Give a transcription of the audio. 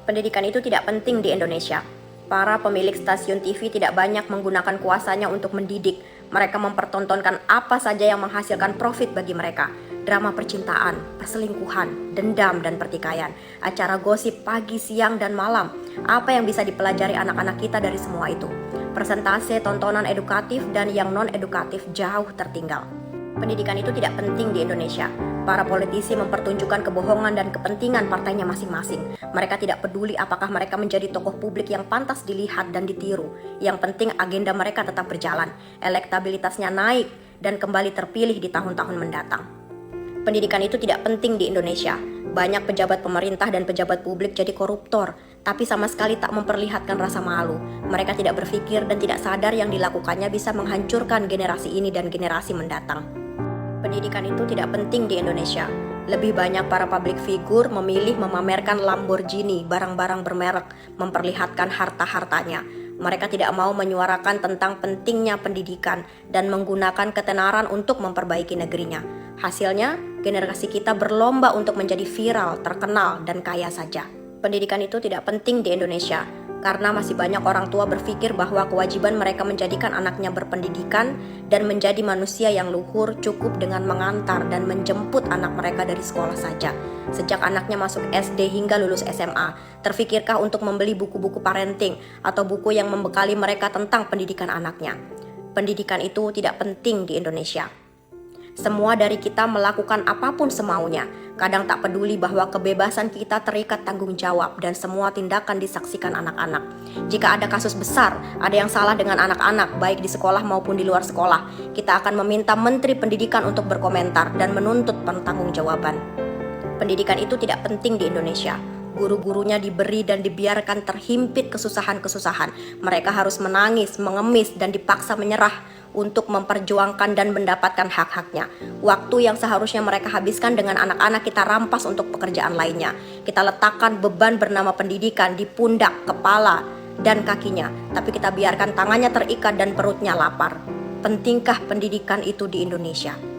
Pendidikan itu tidak penting di Indonesia. Para pemilik stasiun TV tidak banyak menggunakan kuasanya untuk mendidik. Mereka mempertontonkan apa saja yang menghasilkan profit bagi mereka. Drama percintaan, perselingkuhan, dendam, dan pertikaian. Acara gosip pagi, siang, dan malam. Apa yang bisa dipelajari anak-anak kita dari semua itu? Persentase tontonan edukatif dan yang non-edukatif jauh tertinggal. Pendidikan itu tidak penting di Indonesia. Para politisi mempertunjukkan kebohongan dan kepentingan partainya masing-masing. Mereka tidak peduli apakah mereka menjadi tokoh publik yang pantas dilihat dan ditiru. Yang penting agenda mereka tetap berjalan, elektabilitasnya naik, dan kembali terpilih di tahun-tahun mendatang. Pendidikan itu tidak penting di Indonesia. Banyak pejabat pemerintah dan pejabat publik jadi koruptor, tapi sama sekali tak memperlihatkan rasa malu. Mereka tidak berpikir dan tidak sadar yang dilakukannya bisa menghancurkan generasi ini dan generasi mendatang. Pendidikan itu tidak penting di Indonesia. Lebih banyak para public figure memilih memamerkan Lamborghini, barang-barang bermerek, memperlihatkan harta-hartanya. Mereka tidak mau menyuarakan tentang pentingnya pendidikan dan menggunakan ketenaran untuk memperbaiki negerinya. Hasilnya, generasi kita berlomba untuk menjadi viral, terkenal, dan kaya saja. Pendidikan itu tidak penting di Indonesia, karena masih banyak orang tua berpikir bahwa kewajiban mereka menjadikan anaknya berpendidikan dan menjadi manusia yang luhur cukup dengan mengantar dan menjemput anak mereka dari sekolah saja. Sejak anaknya masuk SD hingga lulus SMA, terfikirkah untuk membeli buku-buku parenting atau buku yang membekali mereka tentang pendidikan anaknya? Pendidikan itu tidak penting di Indonesia. Semua dari kita melakukan apapun semaunya. Kadang tak peduli bahwa kebebasan kita terikat tanggung jawab dan semua tindakan disaksikan anak-anak. Jika ada kasus besar, ada yang salah dengan anak-anak, baik di sekolah maupun di luar sekolah, kita akan meminta Menteri Pendidikan untuk berkomentar dan menuntut pertanggungjawaban. Pendidikan itu tidak penting di Indonesia. Guru-gurunya diberi dan dibiarkan terhimpit kesusahan-kesusahan. Mereka harus menangis, mengemis, dan dipaksa menyerah untuk memperjuangkan dan mendapatkan hak-haknya. Waktu yang seharusnya mereka habiskan dengan anak-anak kita rampas untuk pekerjaan lainnya. Kita letakkan beban bernama pendidikan di pundak, kepala, dan kakinya. Tapi kita biarkan tangannya terikat dan perutnya lapar. Pentingkah pendidikan itu di Indonesia?